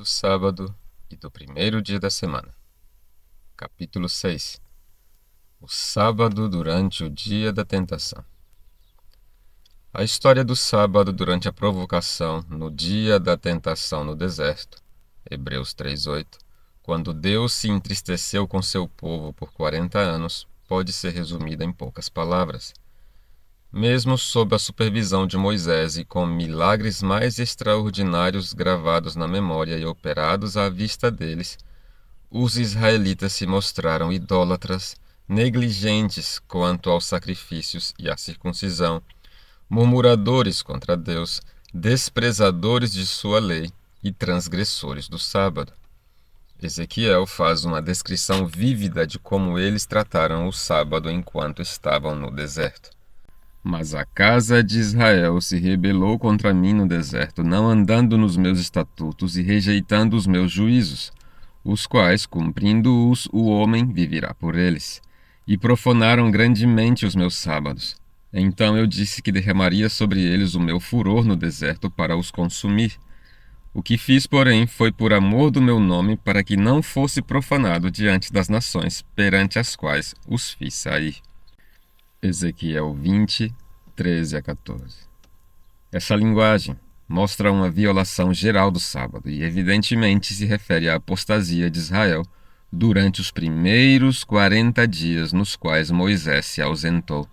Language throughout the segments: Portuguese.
do sábado e do primeiro dia da semana. Capítulo 6. O sábado durante o dia da tentação. A história do sábado durante a provocação no dia da tentação no deserto, Hebreus 3:8, quando Deus se entristeceu com seu povo por 40 anos, pode ser resumida em poucas palavras. Mesmo sob a supervisão de Moisés e com milagres mais extraordinários gravados na memória e operados à vista deles, os israelitas se mostraram idólatras, negligentes quanto aos sacrifícios e à circuncisão, murmuradores contra Deus, desprezadores de sua lei e transgressores do sábado. Ezequiel faz uma descrição vívida de como eles trataram o sábado enquanto estavam no deserto. Mas a casa de Israel se rebelou contra mim no deserto, não andando nos meus estatutos e rejeitando os meus juízos, os quais, cumprindo-os, o homem viverá por eles. E profanaram grandemente os meus sábados. Então eu disse que derramaria sobre eles o meu furor no deserto para os consumir. O que fiz, porém, foi por amor do meu nome, para que não fosse profanado diante das nações perante as quais os fiz sair. Ezequiel 20, 13 a 14. Essa linguagem mostra uma violação geral do sábado e evidentemente se refere à apostasia de Israel durante os primeiros 40 dias nos quais Moisés se ausentou.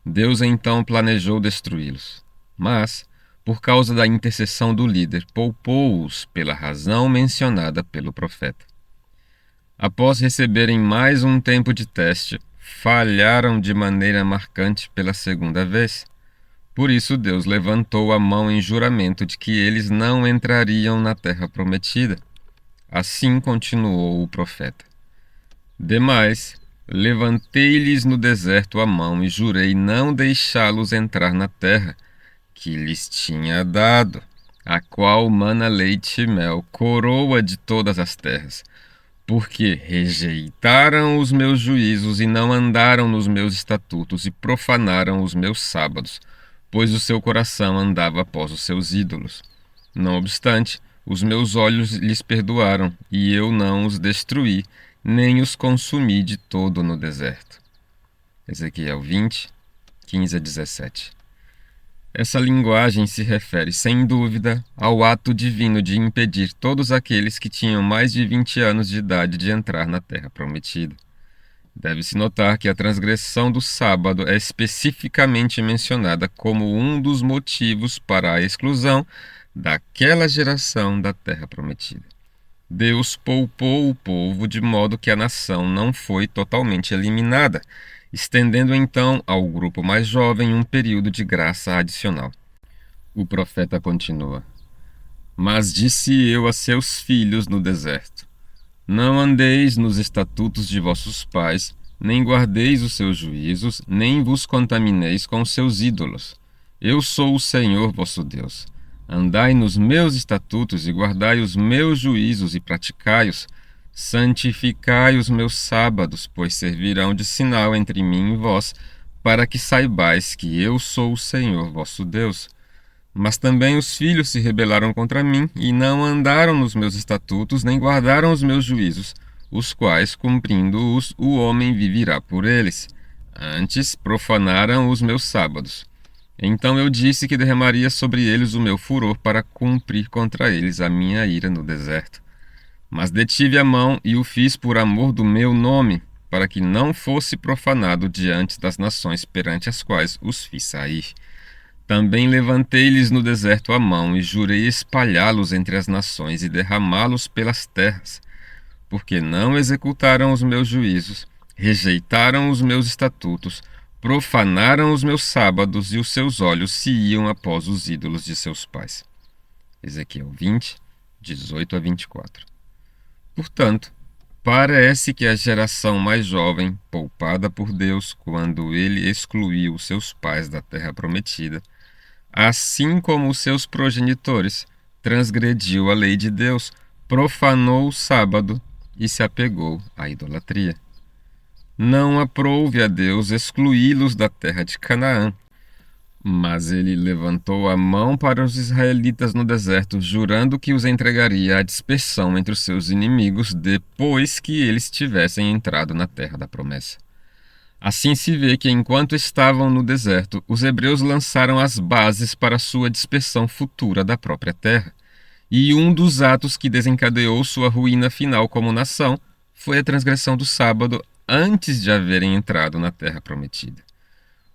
Deus então planejou destruí-los, mas, por causa da intercessão do líder, poupou-os pela razão mencionada pelo profeta. Após receberem mais um tempo de teste, falharam de maneira marcante pela segunda vez. Por isso Deus levantou a mão em juramento de que eles não entrariam na terra prometida. Assim continuou o profeta. Demais, levantei-lhes no deserto a mão e jurei não deixá-los entrar na terra que lhes tinha dado, a qual mana leite e mel, coroa de todas as terras, porque rejeitaram os meus juízos e não andaram nos meus estatutos e profanaram os meus sábados, pois o seu coração andava após os seus ídolos. Não obstante, os meus olhos lhes perdoaram, e eu não os destruí, nem os consumi de todo no deserto. Ezequiel 20, 15 a 17. Essa linguagem se refere, sem dúvida, ao ato divino de impedir todos aqueles que tinham mais de 20 anos de idade de entrar na terra prometida. Deve-se notar que a transgressão do sábado é especificamente mencionada como um dos motivos para a exclusão daquela geração da terra prometida. Deus poupou o povo de modo que a nação não foi totalmente eliminada, estendendo então ao grupo mais jovem um período de graça adicional. O profeta continua: Mas disse eu a seus filhos no deserto: Não andeis nos estatutos de vossos pais, nem guardeis os seus juízos, nem vos contamineis com os seus ídolos. Eu sou o Senhor vosso Deus. Andai nos meus estatutos e guardai os meus juízos e praticai-os. Santificai os meus sábados, pois servirão de sinal entre mim e vós, para que saibais que eu sou o Senhor vosso Deus. Mas também os filhos se rebelaram contra mim, e não andaram nos meus estatutos, nem guardaram os meus juízos, os quais, cumprindo-os, o homem viverá por eles. Antes profanaram os meus sábados. Então eu disse que derramaria sobre eles o meu furor para cumprir contra eles a minha ira no deserto. Mas detive a mão e o fiz por amor do meu nome, para que não fosse profanado diante das nações perante as quais os fiz sair. Também levantei-lhes no deserto a mão e jurei espalhá-los entre as nações e derramá-los pelas terras, porque não executaram os meus juízos, rejeitaram os meus estatutos, profanaram os meus sábados e os seus olhos se iam após os ídolos de seus pais. Ezequiel 20, 18 a 24. Portanto, parece que a geração mais jovem, poupada por Deus quando ele excluiu os seus pais da terra prometida, assim como os seus progenitores, transgrediu a lei de Deus, profanou o sábado e se apegou à idolatria. Não aprouve a Deus excluí-los da terra de Canaã, Mas ele levantou a mão para os israelitas no deserto, jurando que os entregaria à dispersão entre os seus inimigos depois que eles tivessem entrado na terra da promessa. Assim se vê que, enquanto estavam no deserto, os hebreus lançaram as bases para sua dispersão futura da própria terra. E um dos atos que desencadeou sua ruína final como nação foi a transgressão do sábado antes de haverem entrado na terra prometida.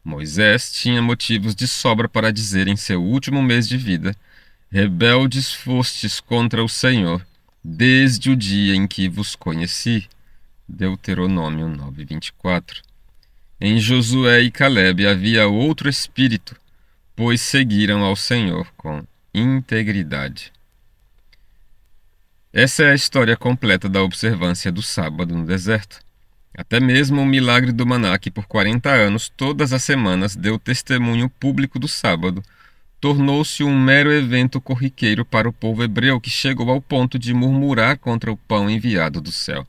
Moisés tinha motivos de sobra para dizer em seu último mês de vida: rebeldes fostes contra o Senhor, desde o dia em que vos conheci. Deuteronômio 9:24. Em Josué e Calebe havia outro espírito, pois seguiram ao Senhor com integridade. Essa é a história completa da observância do sábado no deserto. Até mesmo o milagre do maná, que por 40 anos, todas as semanas, deu testemunho público do sábado, tornou-se um mero evento corriqueiro para o povo hebreu, que chegou ao ponto de murmurar contra o pão enviado do céu.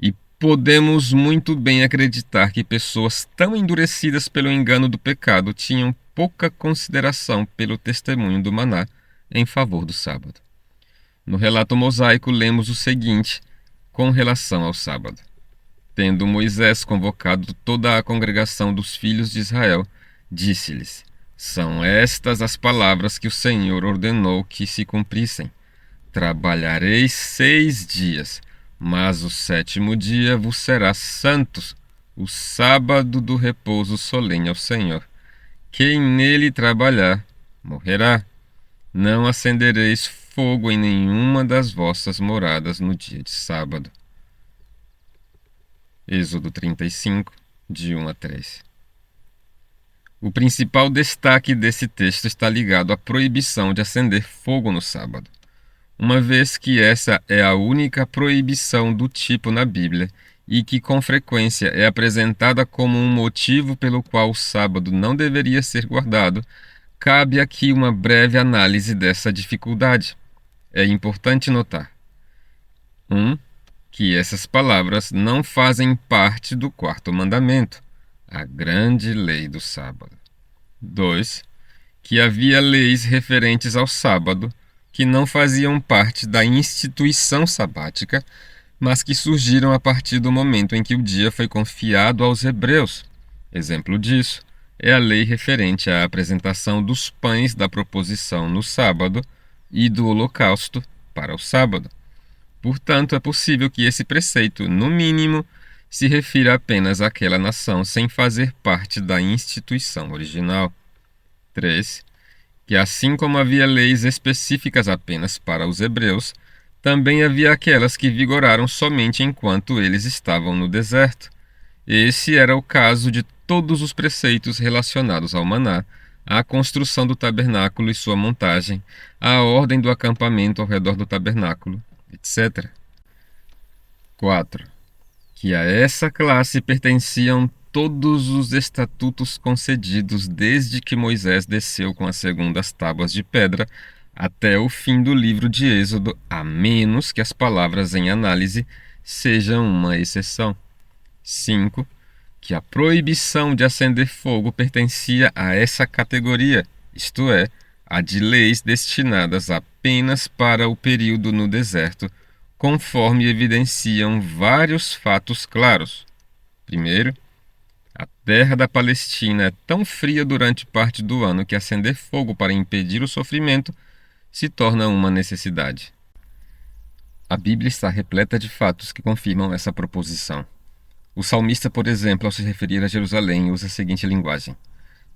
E podemos muito bem acreditar que pessoas tão endurecidas pelo engano do pecado tinham pouca consideração pelo testemunho do maná em favor do sábado. No relato mosaico, lemos o seguinte com relação ao sábado. Tendo Moisés convocado toda a congregação dos filhos de Israel, disse-lhes: são estas as palavras que o Senhor ordenou que se cumprissem. Trabalhareis 6 dias, mas o 7º dia vos será santo, o sábado do repouso solene ao Senhor. Quem nele trabalhar, morrerá. Não acendereis fogo em nenhuma das vossas moradas no dia de sábado. Êxodo 35, de 1 a 3. O principal destaque desse texto está ligado à proibição de acender fogo no sábado, uma vez que essa é a única proibição do tipo na Bíblia e que com frequência é apresentada como um motivo pelo qual o sábado não deveria ser guardado. Cabe aqui uma breve análise dessa dificuldade. É importante notar: 1. Que essas palavras não fazem parte do 4º mandamento, a grande lei do sábado. 2. Que havia leis referentes ao sábado que não faziam parte da instituição sabática, mas que surgiram a partir do momento em que o dia foi confiado aos hebreus. Exemplo disso é a lei referente à apresentação dos pães da proposição no sábado e do holocausto para o sábado. Portanto, é possível que esse preceito, no mínimo, se refira apenas àquela nação sem fazer parte da instituição original. 3. Que assim como havia leis específicas apenas para os hebreus, também havia aquelas que vigoraram somente enquanto eles estavam no deserto. Esse era o caso de todos os preceitos relacionados ao maná, à construção do tabernáculo e sua montagem, à ordem do acampamento ao redor do tabernáculo, etc. 4. Que a essa classe pertenciam todos os estatutos concedidos desde que Moisés desceu com as segundas tábuas de pedra até o fim do livro de Êxodo, a menos que as palavras em análise sejam uma exceção. 5. Que a proibição de acender fogo pertencia a essa categoria, isto é, a de leis destinadas apenas para o período no deserto, conforme evidenciam vários fatos claros. Primeiro, a terra da Palestina é tão fria durante parte do ano que acender fogo para impedir o sofrimento se torna uma necessidade. A Bíblia está repleta de fatos que confirmam essa proposição. O salmista, por exemplo, ao se referir a Jerusalém, usa a seguinte linguagem: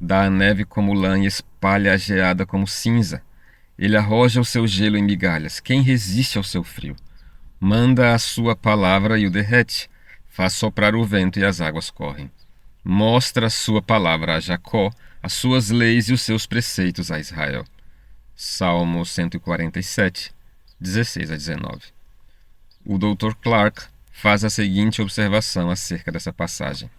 dá a neve como lã e espalha a geada como cinza. Ele arroja o seu gelo em migalhas. Quem resiste ao seu frio? Manda a sua palavra e o derrete. Faz soprar o vento e as águas correm. Mostra a sua palavra a Jacó, as suas leis e os seus preceitos a Israel. Salmo 147, 16 a 19. O Dr. Clark faz a seguinte observação acerca dessa passagem: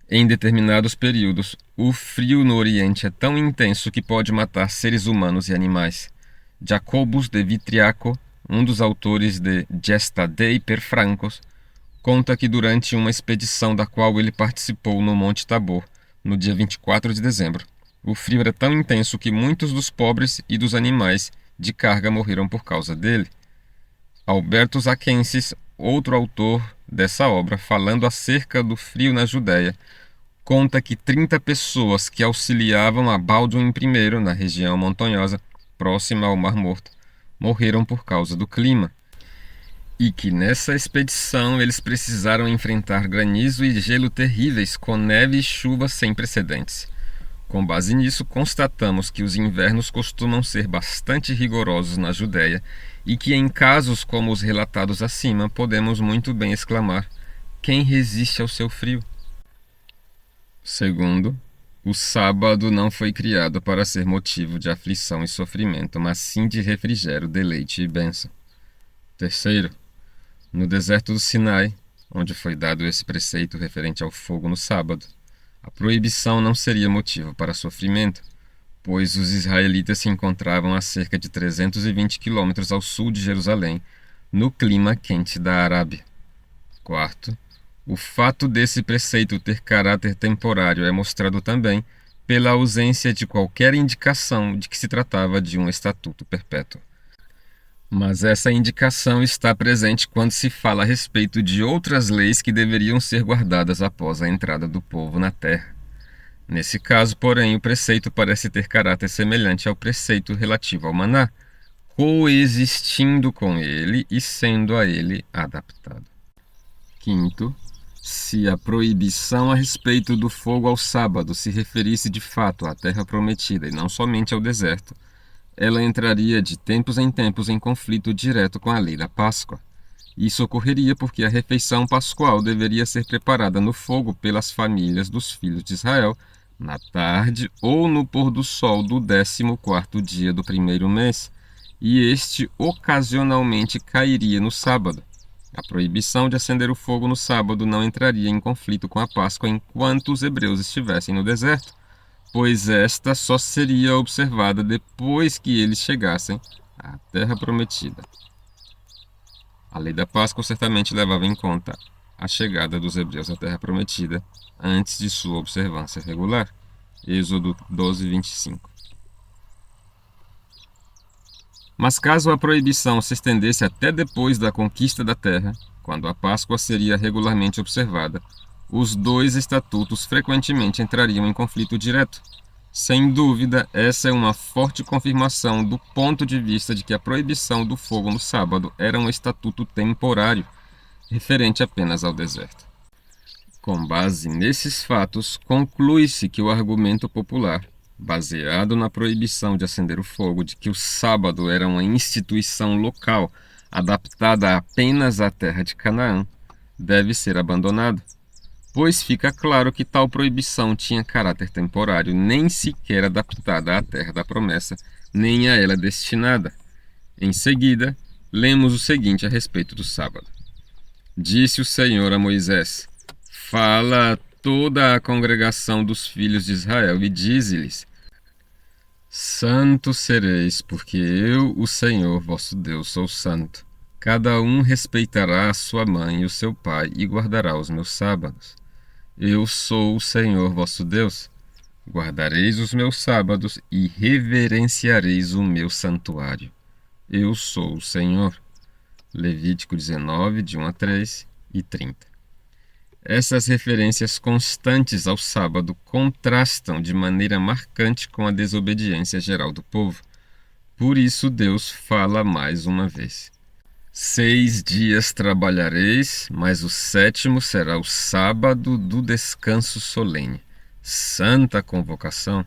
em determinados períodos, o frio no Oriente é tão intenso que pode matar seres humanos e animais. Jacobus de Vitriaco, um dos autores de Gesta Dei per Francos, conta que durante uma expedição da qual ele participou no Monte Tabor, no dia 24 de dezembro, O frio era tão intenso que muitos dos pobres e dos animais de carga morreram por causa dele. Alberto Zackensis, outro autor dessa obra, falando acerca do frio na Judéia, conta que 30 pessoas que auxiliavam a Baldwin I na região montanhosa, próxima ao Mar Morto, morreram por causa do clima. E que nessa expedição eles precisaram enfrentar granizo e gelo terríveis, com neve e chuva sem precedentes. Com base nisso, constatamos que os invernos costumam ser bastante rigorosos na Judéia e que em casos como os relatados acima, podemos muito bem exclamar: quem resiste ao seu frio? Segundo, o sábado não foi criado para ser motivo de aflição e sofrimento, mas sim de refrigério, deleite e bênção. Terceiro, no deserto do Sinai, onde foi dado esse preceito referente ao fogo no sábado, a proibição não seria motivo para sofrimento, pois os israelitas se encontravam a cerca de 320 quilômetros ao sul de Jerusalém, no clima quente da Arábia. Quarto, o fato desse preceito ter caráter temporário é mostrado também pela ausência de qualquer indicação de que se tratava de um estatuto perpétuo. Mas essa indicação está presente quando se fala a respeito de outras leis que deveriam ser guardadas após a entrada do povo na terra. Nesse caso, porém, o preceito parece ter caráter semelhante ao preceito relativo ao maná, coexistindo com ele e sendo a ele adaptado. Quinto, se a proibição a respeito do fogo ao sábado se referisse de fato à terra prometida e não somente ao deserto, ela entraria de tempos em tempos em conflito direto com a lei da Páscoa. Isso ocorreria porque a refeição pascual deveria ser preparada no fogo pelas famílias dos filhos de Israel na tarde ou no pôr do sol do 14º dia do primeiro mês, e este ocasionalmente cairia no sábado. A proibição de acender o fogo no sábado não entraria em conflito com a Páscoa enquanto os hebreus estivessem no deserto, pois esta só seria observada depois que eles chegassem à terra prometida. A lei da Páscoa certamente levava em conta a chegada dos hebreus à terra prometida antes de sua observância regular. Êxodo 12, 25. Mas caso a proibição se estendesse até depois da conquista da terra, quando a Páscoa seria regularmente observada, os dois estatutos frequentemente entrariam em conflito direto. Sem dúvida, essa é uma forte confirmação do ponto de vista de que a proibição do fogo no sábado era um estatuto temporário, referente apenas ao deserto. Com base nesses fatos, conclui-se que o argumento popular, baseado na proibição de acender o fogo, de que o sábado era uma instituição local adaptada apenas à terra de Canaã, deve ser abandonado, pois fica claro que tal proibição tinha caráter temporário, nem sequer adaptada à terra da promessa, nem a ela destinada. Em seguida, lemos o seguinte a respeito do sábado. Disse o Senhor a Moisés: fala a toda a congregação dos filhos de Israel e dize-lhes: santo sereis, porque eu, o Senhor vosso Deus, sou santo. Cada um respeitará a sua mãe e o seu pai e guardará os meus sábados. Eu sou o Senhor vosso Deus. Guardareis os meus sábados e reverenciareis o meu santuário. Eu sou o Senhor. Levítico 19, de 1 a 3 e 30. Essas referências constantes ao sábado contrastam de maneira marcante com a desobediência geral do povo. Por isso Deus fala mais uma vez: 6 dias trabalhareis, mas o 7º será o sábado do descanso solene. Santa convocação.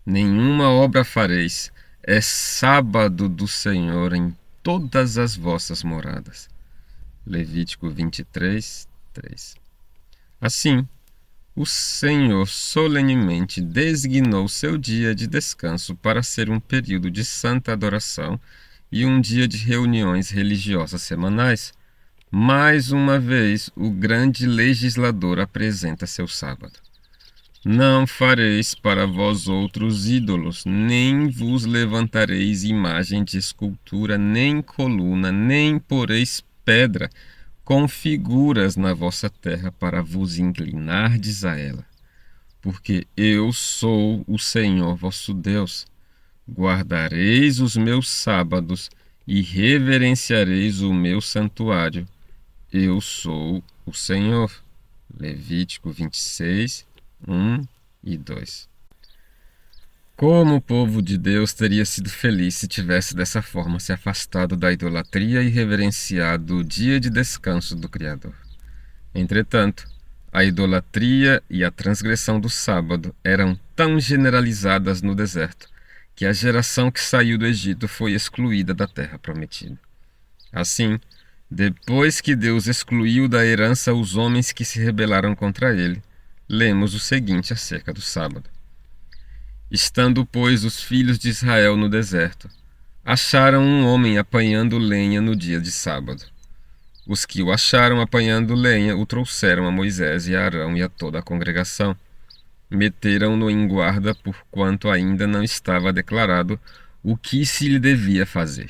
Nenhuma obra fareis. É sábado do Senhor em todas as vossas moradas. Levítico 23, 3. Assim, o Senhor solenemente designou seu dia de descanso para ser um período de santa adoração e um dia de reuniões religiosas semanais. Mais uma vez, o grande legislador apresenta seu sábado. Não fareis para vós outros ídolos, nem vos levantareis imagem de escultura, nem coluna, nem poreis pedra com figuras na vossa terra para vos inclinardes a ela. porque eu sou o Senhor vosso Deus. Guardareis os meus sábados e reverenciareis o meu santuário. Eu sou o Senhor. Levítico 26, 1 e 2. Como o povo de Deus teria sido feliz se tivesse dessa forma se afastado da idolatria e reverenciado o dia de descanso do Criador. Entretanto, a idolatria e a transgressão do sábado eram tão generalizadas no deserto que a geração que saiu do Egito foi excluída da terra prometida. Assim, depois que Deus excluiu da herança os homens que se rebelaram contra ele, lemos o seguinte acerca do sábado. Estando, pois, os filhos de Israel no deserto, acharam um homem apanhando lenha no dia de sábado. Os que o acharam apanhando lenha o trouxeram a Moisés e a Arão e a toda a congregação. Meteram-no em guarda, porquanto ainda não estava declarado o que se lhe devia fazer.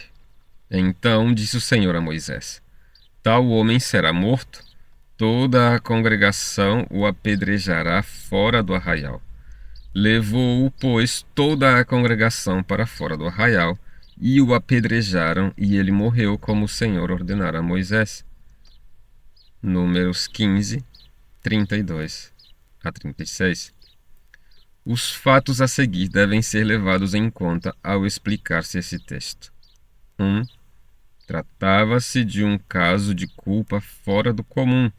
Então disse o Senhor a Moisés: Tal homem será morto, toda a congregação o apedrejará fora do arraial. Levou-o, pois, toda a congregação para fora do arraial, e o apedrejaram, e ele morreu como o Senhor ordenara a Moisés. Números 15, 32 a 36. Os fatos a seguir devem ser levados em conta ao explicar-se esse texto. 1. Tratava-se de um caso de culpa fora do comum,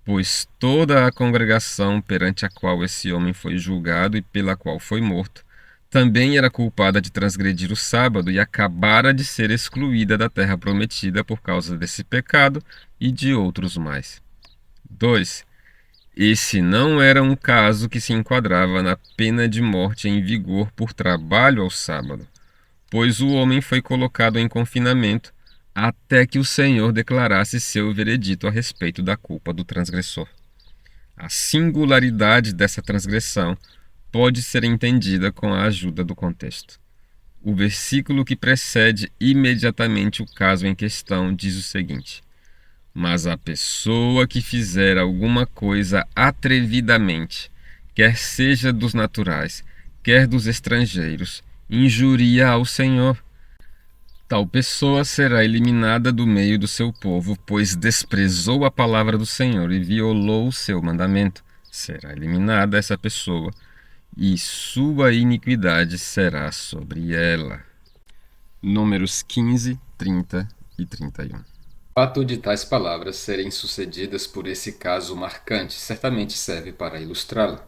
pois toda a congregação perante a qual esse homem foi julgado e pela qual foi morto, também era culpada de transgredir o sábado e acabara de ser excluída da terra prometida por causa desse pecado e de outros mais. 2. Esse não era um caso que se enquadrava na pena de morte em vigor por trabalho ao sábado, pois o homem foi colocado em confinamento até que o Senhor declarasse seu veredito a respeito da culpa do transgressor. A singularidade dessa transgressão pode ser entendida com a ajuda do contexto. O versículo que precede imediatamente o caso em questão diz o seguinte: Mas a pessoa que fizer alguma coisa atrevidamente, quer seja dos naturais, quer dos estrangeiros, injuria ao Senhor. Tal pessoa será eliminada do meio do seu povo, pois desprezou a palavra do Senhor e violou o seu mandamento. Será eliminada essa pessoa, e sua iniquidade será sobre ela. Números 15, 30 e 31. O fato de tais palavras serem sucedidas por esse caso marcante certamente serve para ilustrá-la.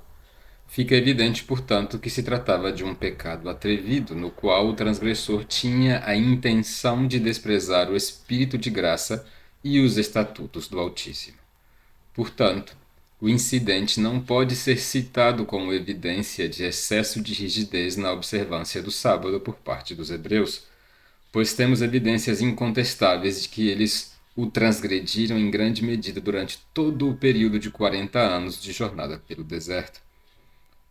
Fica evidente, portanto, que se tratava de um pecado atrevido, no qual o transgressor tinha a intenção de desprezar o Espírito de graça e os estatutos do Altíssimo. Portanto, o incidente não pode ser citado como evidência de excesso de rigidez na observância do sábado por parte dos hebreus, pois temos evidências incontestáveis de que eles o transgrediram em grande medida durante todo o período de 40 anos de jornada pelo deserto.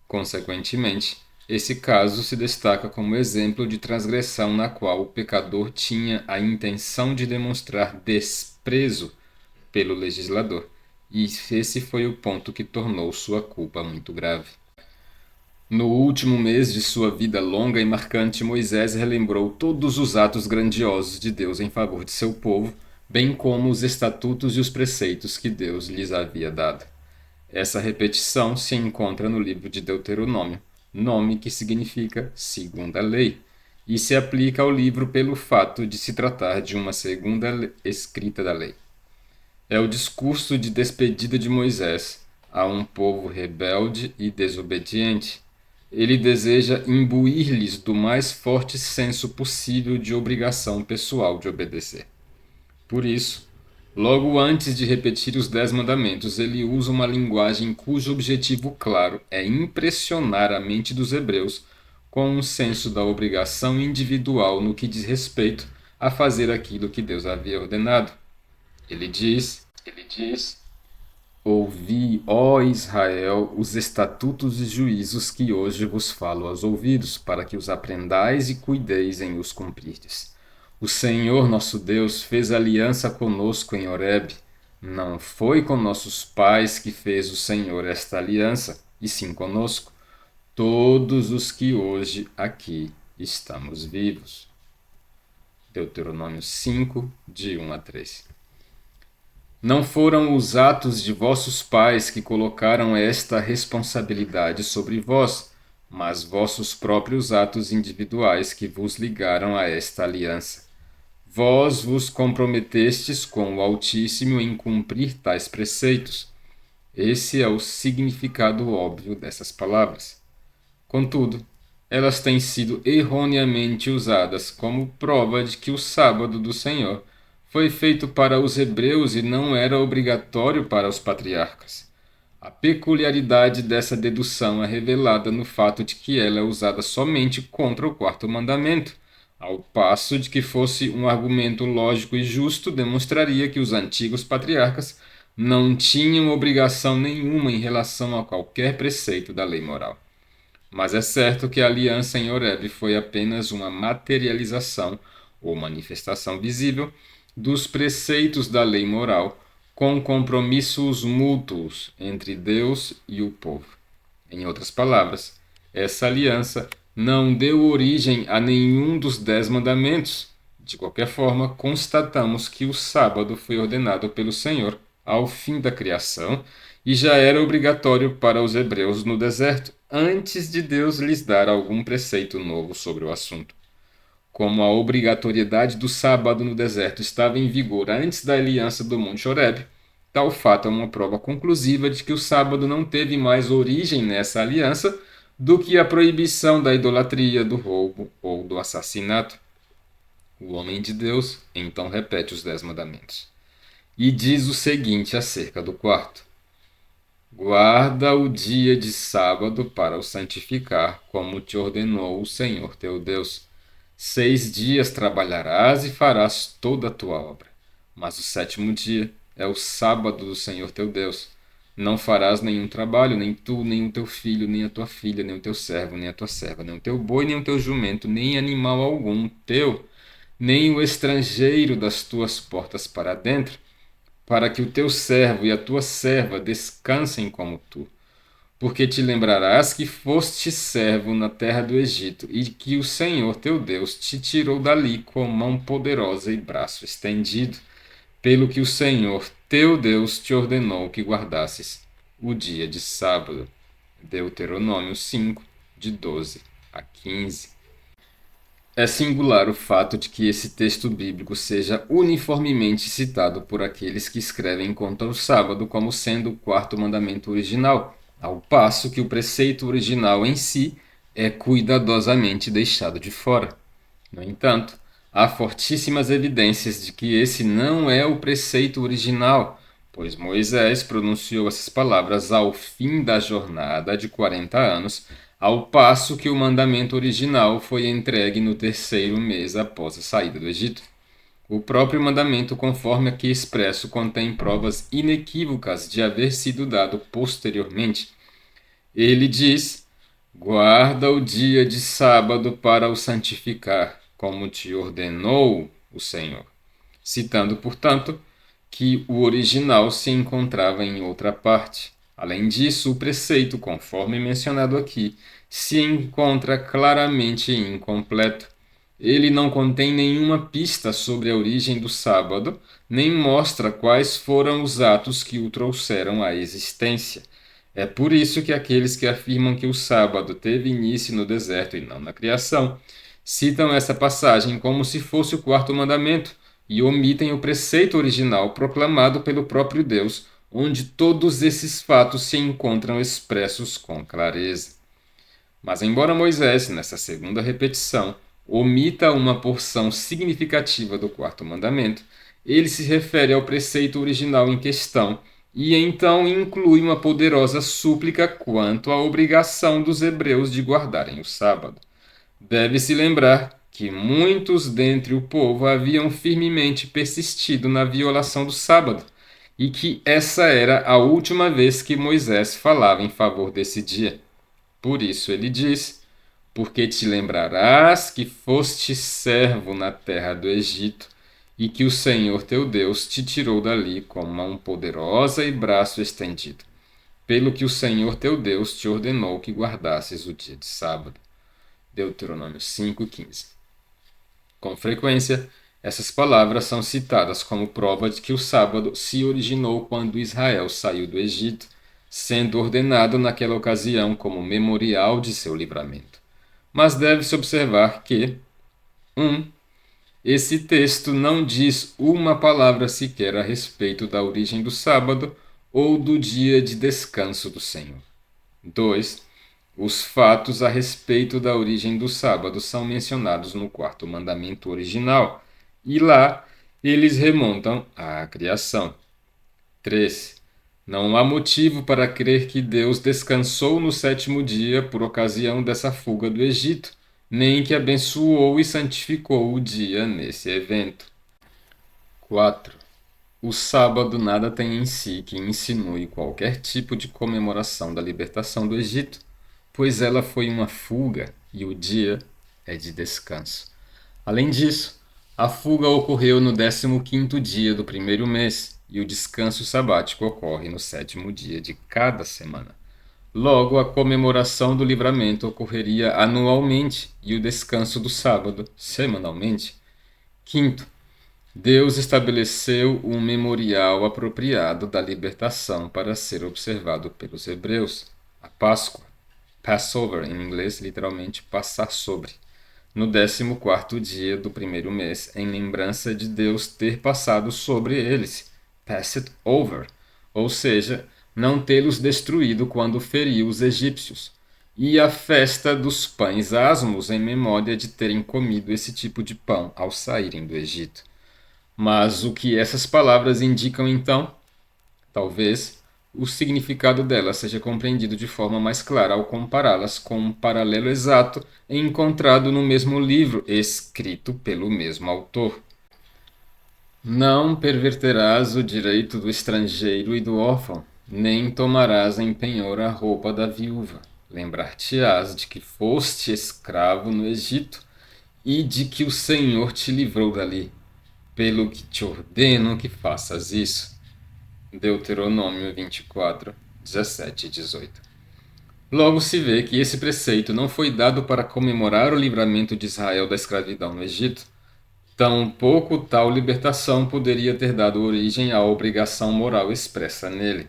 Consequentemente, esse caso se destaca como exemplo de transgressão na qual o pecador tinha a intenção de demonstrar desprezo pelo legislador, e esse foi o ponto que tornou sua culpa muito grave. No último mês de sua vida longa e marcante, Moisés relembrou todos os atos grandiosos de Deus em favor de seu povo, bem como os estatutos e os preceitos que Deus lhes havia dado. Essa repetição se encontra no livro de Deuteronômio, nome que significa segunda lei, e se aplica ao livro pelo fato de se tratar de uma segunda escrita da lei. É o discurso de despedida de Moisés a um povo rebelde e desobediente. Ele deseja imbuir-lhes do mais forte senso possível de obrigação pessoal de obedecer. Por isso, logo antes de repetir os 10 mandamentos, ele usa uma linguagem cujo objetivo claro é impressionar a mente dos hebreus com um senso da obrigação individual no que diz respeito a fazer aquilo que Deus havia ordenado. Ele diz: Ouvi, ó Israel, os estatutos e juízos que hoje vos falo aos ouvidos, para que os aprendais e cuideis em os cumprirdes. O Senhor nosso Deus fez aliança conosco em Horebe. Não foi com nossos pais que fez o Senhor esta aliança. e sim conosco, todos os que hoje aqui estamos vivos. Deuteronômio 5, de 1 a 3. Não foram os atos de vossos pais que colocaram esta responsabilidade sobre vós, mas vossos próprios atos individuais que vos ligaram a esta aliança. Vós vos comprometestes com o Altíssimo em cumprir tais preceitos. Esse é o significado óbvio dessas palavras. Contudo, elas têm sido erroneamente usadas como prova de que o sábado do Senhor foi feito para os hebreus e não era obrigatório para os patriarcas. A peculiaridade dessa dedução é revelada no fato de que ela é usada somente contra o quarto mandamento, ao passo de que fosse um argumento lógico e justo, demonstraria que os antigos patriarcas não tinham obrigação nenhuma em relação a qualquer preceito da lei moral. Mas é certo que a aliança em Horebe foi apenas uma materialização ou manifestação visível dos preceitos da lei moral, com compromissos mútuos entre Deus e o povo. Em outras palavras, essa aliança não deu origem a nenhum dos 10 mandamentos. De qualquer forma, constatamos que o sábado foi ordenado pelo Senhor ao fim da criação e já era obrigatório para os hebreus no deserto, antes de Deus lhes dar algum preceito novo sobre o assunto. Como a obrigatoriedade do sábado no deserto estava em vigor antes da aliança do Monte Horebe, tal fato é uma prova conclusiva de que o sábado não teve mais origem nessa aliança do que a proibição da idolatria, do roubo ou do assassinato. O homem de Deus então repete os 10 mandamentos. E diz o seguinte acerca do quarto: guarda o dia de sábado para o santificar, como te ordenou o Senhor teu Deus. 6 dias trabalharás e farás toda a tua obra. Mas o sétimo dia é o sábado do Senhor teu Deus. Não farás nenhum trabalho, nem tu, nem o teu filho, nem a tua filha, nem o teu servo, nem a tua serva, nem o teu boi, nem o teu jumento, nem animal algum teu, nem o estrangeiro das tuas portas para dentro, para que o teu servo e a tua serva descansem como tu. Porque te lembrarás que foste servo na terra do Egito, e que o Senhor teu Deus te tirou dali com mão poderosa e braço estendido, pelo que o Senhor teu Deus te ordenou que guardasses o dia de sábado. Deuteronômio 5, de 12 a 15. É singular o fato de que esse texto bíblico seja uniformemente citado por aqueles que escrevem contra o sábado como sendo o quarto mandamento original, ao passo que o preceito original em si é cuidadosamente deixado de fora. No entanto, há fortíssimas evidências de que esse não é o preceito original, pois Moisés pronunciou essas palavras ao fim da jornada de 40 anos, ao passo que o mandamento original foi entregue no terceiro mês após a saída do Egito. O próprio mandamento, conforme aqui expresso, contém provas inequívocas de haver sido dado posteriormente. Ele diz: guarda o dia de sábado para o santificar, como te ordenou o Senhor. Citando, portanto, que o original se encontrava em outra parte. Além disso, o preceito, conforme mencionado aqui, se encontra claramente incompleto. Ele não contém nenhuma pista sobre a origem do sábado, nem mostra quais foram os atos que o trouxeram à existência. É por isso que aqueles que afirmam que o sábado teve início no deserto e não na criação, citam essa passagem como se fosse o quarto mandamento e omitem o preceito original proclamado pelo próprio Deus, onde todos esses fatos se encontram expressos com clareza. Mas embora Moisés, nessa segunda repetição, omita uma porção significativa do quarto mandamento, ele se refere ao preceito original em questão e então inclui uma poderosa súplica quanto à obrigação dos hebreus de guardarem o sábado. Deve-se lembrar que muitos dentre o povo haviam firmemente persistido na violação do sábado e que essa era a última vez que Moisés falava em favor desse dia. Por isso ele diz: porque te lembrarás que foste servo na terra do Egito e que o Senhor teu Deus te tirou dali com mão poderosa e braço estendido, pelo que o Senhor teu Deus te ordenou que guardasses o dia de sábado. Deuteronômio 5:15. Com frequência, essas palavras são citadas como prova de que o sábado se originou quando Israel saiu do Egito, sendo ordenado naquela ocasião como memorial de seu livramento. Mas deve-se observar que 1. Esse texto não diz uma palavra sequer a respeito da origem do sábado ou do dia de descanso do Senhor. 2. Os fatos a respeito da origem do sábado são mencionados no quarto mandamento original, e lá eles remontam à criação. 3. Não há motivo para crer que Deus descansou no sétimo dia por ocasião dessa fuga do Egito, nem que abençoou e santificou o dia nesse evento. 4. O sábado nada tem em si que insinue qualquer tipo de comemoração da libertação do Egito, pois ela foi uma fuga e o dia é de descanso. Além disso, a fuga ocorreu no 15º dia do primeiro mês e o descanso sabático ocorre no 7º dia de cada semana. Logo, a comemoração do livramento ocorreria anualmente e o descanso do sábado, semanalmente. 5. Deus estabeleceu um memorial apropriado da libertação para ser observado pelos hebreus, a Páscoa. Passover, em inglês, literalmente passar sobre, no 14º dia do primeiro mês, em lembrança de Deus ter passado sobre eles, passed over, ou seja, não tê-los destruído quando feriu os egípcios, e a festa dos pães asmos em memória de terem comido esse tipo de pão ao saírem do Egito. Mas o que essas palavras indicam então? Talvez o significado delas seja compreendido de forma mais clara ao compará-las com um paralelo exato encontrado no mesmo livro, escrito pelo mesmo autor. Não perverterás o direito do estrangeiro e do órfão, nem tomarás em penhor a roupa da viúva. Lembrar-te-ás de que foste escravo no Egito e de que o Senhor te livrou dali, pelo que te ordeno que faças isso. Deuteronômio 24, 17 e 18. Logo se vê que esse preceito não foi dado para comemorar o livramento de Israel da escravidão no Egito. Tampouco tal libertação poderia ter dado origem à obrigação moral expressa nele.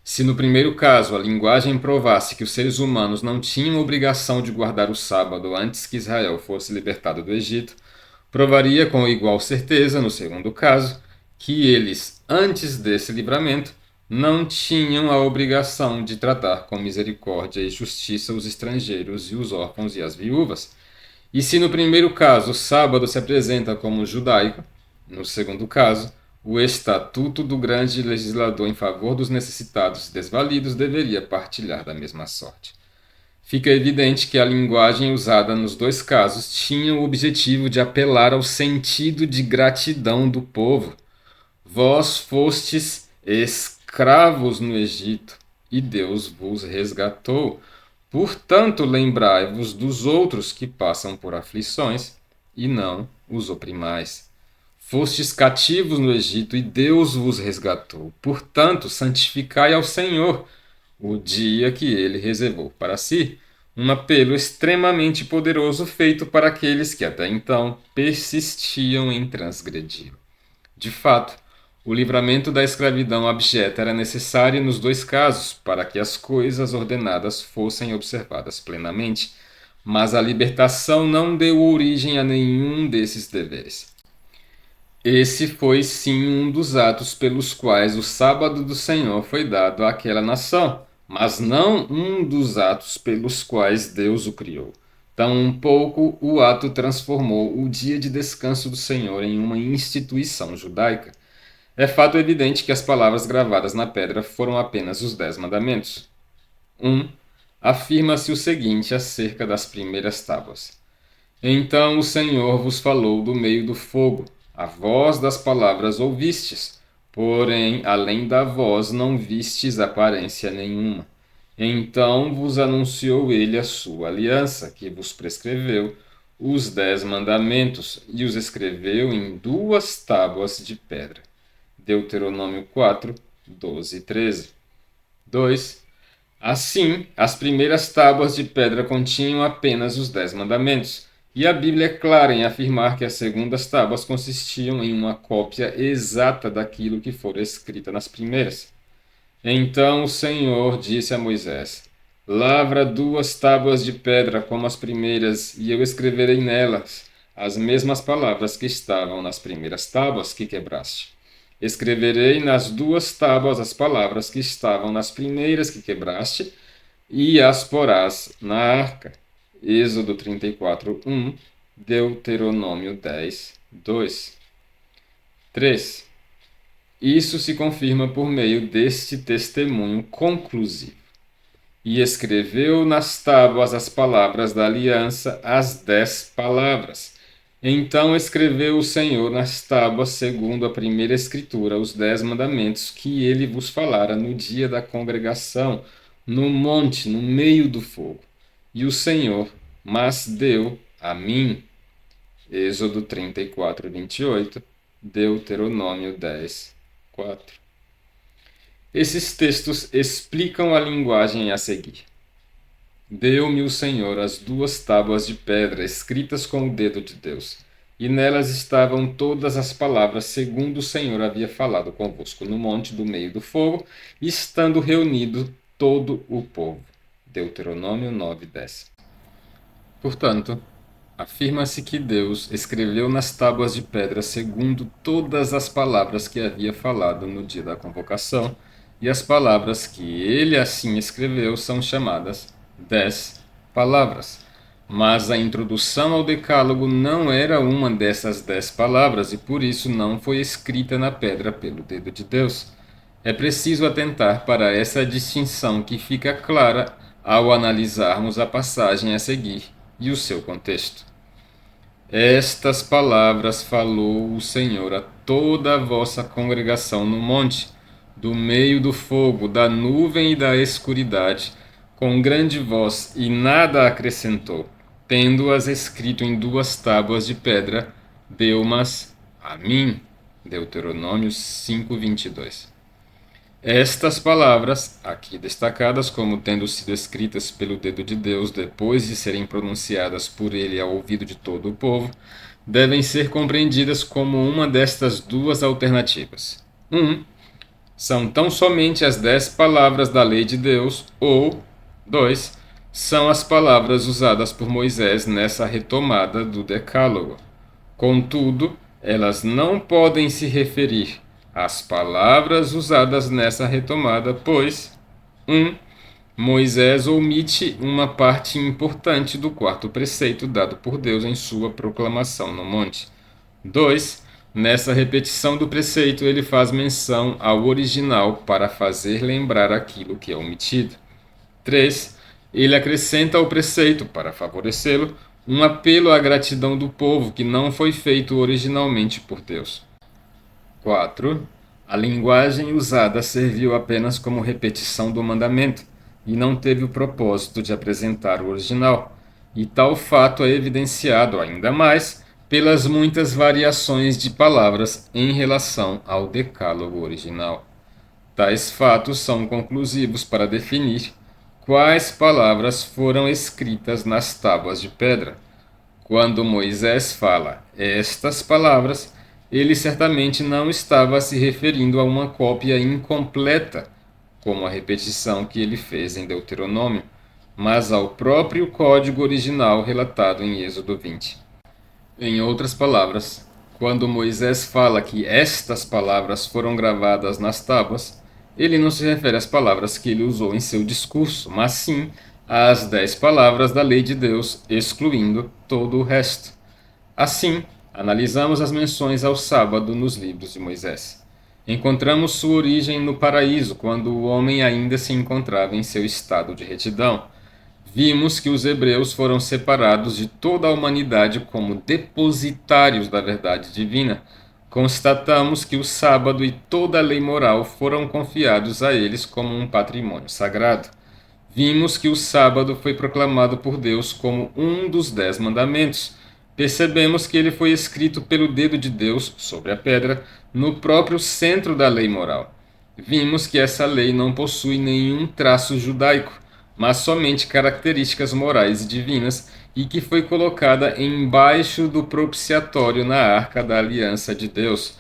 Se no primeiro caso a linguagem provasse que os seres humanos não tinham obrigação de guardar o sábado antes que Israel fosse libertado do Egito, provaria com igual certeza, no segundo caso, que eles, antes desse livramento, não tinham a obrigação de tratar com misericórdia e justiça os estrangeiros e os órfãos e as viúvas. E se no primeiro caso o sábado se apresenta como judaico, no segundo caso, o estatuto do grande legislador em favor dos necessitados e desvalidos deveria partilhar da mesma sorte. Fica evidente que a linguagem usada nos dois casos tinha o objetivo de apelar ao sentido de gratidão do povo. Vós fostes escravos no Egito, e Deus vos resgatou. Portanto, lembrai-vos dos outros que passam por aflições, e não os oprimais. Fostes cativos no Egito, e Deus vos resgatou. Portanto, santificai ao Senhor o dia que ele reservou para si, um apelo extremamente poderoso feito para aqueles que até então persistiam em transgredir. De fato, o livramento da escravidão abjeta era necessário nos dois casos para que as coisas ordenadas fossem observadas plenamente, mas a libertação não deu origem a nenhum desses deveres. Esse foi sim um dos atos pelos quais o sábado do Senhor foi dado àquela nação, mas não um dos atos pelos quais Deus o criou. Tampouco o ato transformou o dia de descanso do Senhor em uma instituição judaica. É fato evidente que as palavras gravadas na pedra foram apenas os 10 mandamentos. 1. Afirma-se o seguinte acerca das primeiras tábuas. Então o Senhor vos falou do meio do fogo, a voz das palavras ouvistes, porém, além da voz, não vistes aparência nenhuma. Então vos anunciou ele a sua aliança, que vos prescreveu os 10 mandamentos, e os escreveu em 2 tábuas de pedra. Deuteronômio 4, 12 e 13. 2. Assim, as primeiras tábuas de pedra continham apenas os 10 mandamentos, e a Bíblia é clara em afirmar que as segundas tábuas consistiam em uma cópia exata daquilo que fora escrito nas primeiras. Então o Senhor disse a Moisés: Lavra 2 tábuas de pedra como as primeiras, e eu escreverei nelas as mesmas palavras que estavam nas primeiras tábuas que quebraste. Escreverei nas 2 tábuas as palavras que estavam nas primeiras que quebraste, e as porás na arca. Êxodo 34, 1, Deuteronômio 10, 2. 3. Isso se confirma por meio deste testemunho conclusivo. E escreveu nas tábuas as palavras da aliança, as 10 palavras. Então escreveu o Senhor nas tábuas, segundo a primeira escritura, os 10 mandamentos que ele vos falara no dia da congregação, no monte, no meio do fogo. E o Senhor mas deu a mim. Êxodo 34, 28, Deuteronômio 10, 4. Esses textos explicam a linguagem a seguir. Deu-me o Senhor as 2 tábuas de pedra escritas com o dedo de Deus, e nelas estavam todas as palavras segundo o Senhor havia falado convosco no monte do meio do fogo, estando reunido todo o povo. Deuteronômio 9, 10. Portanto, afirma-se que Deus escreveu nas tábuas de pedra segundo todas as palavras que havia falado no dia da convocação, e as palavras que ele assim escreveu são chamadas 10 palavras. Mas a introdução ao Decálogo não era uma dessas 10 palavras e por isso não foi escrita na pedra pelo dedo de Deus. É preciso atentar para essa distinção que fica clara ao analisarmos a passagem a seguir e o seu contexto. Estas palavras falou o Senhor a toda a vossa congregação no monte, do meio do fogo, da nuvem e da escuridade, com grande voz, e nada acrescentou, tendo-as escrito em 2 tábuas de pedra, deu-mas a mim. Deuteronômio 5, 22. Estas palavras, aqui destacadas como tendo sido escritas pelo dedo de Deus depois de serem pronunciadas por ele ao ouvido de todo o povo, devem ser compreendidas como uma destas 2 alternativas. 1. São tão somente as 10 palavras da lei de Deus, ou 2. São as palavras usadas por Moisés nessa retomada do Decálogo. Contudo, elas não podem se referir às palavras usadas nessa retomada, pois 1. Moisés omite uma parte importante do 4º preceito dado por Deus em sua proclamação no monte. 2. Nessa repetição do preceito, ele faz menção ao original para fazer lembrar aquilo que é omitido. 3. Ele acrescenta ao preceito, para favorecê-lo, um apelo à gratidão do povo que não foi feito originalmente por Deus. 4. A linguagem usada serviu apenas como repetição do mandamento e não teve o propósito de apresentar o original, e tal fato é evidenciado ainda mais pelas muitas variações de palavras em relação ao Decálogo original. Tais fatos são conclusivos para definir quais palavras foram escritas nas tábuas de pedra. Quando Moisés fala estas palavras, ele certamente não estava se referindo a uma cópia incompleta, como a repetição que ele fez em Deuteronômio, mas ao próprio código original relatado em Êxodo 20. Em outras palavras, quando Moisés fala que estas palavras foram gravadas nas tábuas, ele não se refere às palavras que ele usou em seu discurso, mas sim às 10 palavras da lei de Deus, excluindo todo o resto. Assim, analisamos as menções ao sábado nos livros de Moisés. Encontramos sua origem no paraíso, quando o homem ainda se encontrava em seu estado de retidão. Vimos que os hebreus foram separados de toda a humanidade como depositários da verdade divina. Constatamos que o sábado e toda a lei moral foram confiados a eles como um patrimônio sagrado. Vimos que o sábado foi proclamado por Deus como um dos 10 mandamentos. Percebemos que ele foi escrito pelo dedo de Deus, sobre a pedra, no próprio centro da lei moral. vimos que essa lei não possui nenhum traço judaico, mas somente características morais e divinas, e que foi colocada embaixo do propiciatório na Arca da Aliança de Deus.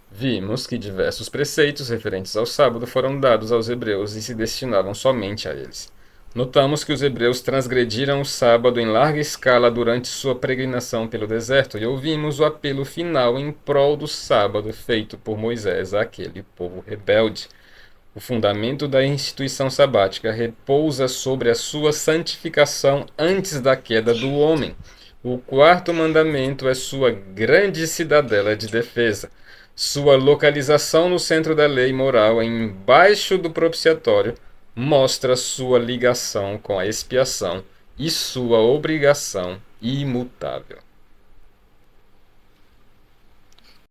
Vimos que diversos preceitos referentes ao sábado foram dados aos hebreus e se destinavam somente a eles. Notamos que os hebreus transgrediram o sábado em larga escala durante sua peregrinação pelo deserto e ouvimos o apelo final em prol do sábado feito por Moisés àquele povo rebelde. O fundamento da instituição sabática repousa sobre a sua santificação antes da queda do homem. O quarto mandamento é sua grande cidadela de defesa. Sua localização no centro da lei moral, embaixo do propiciatório, mostra sua ligação com a expiação e sua obrigação imutável.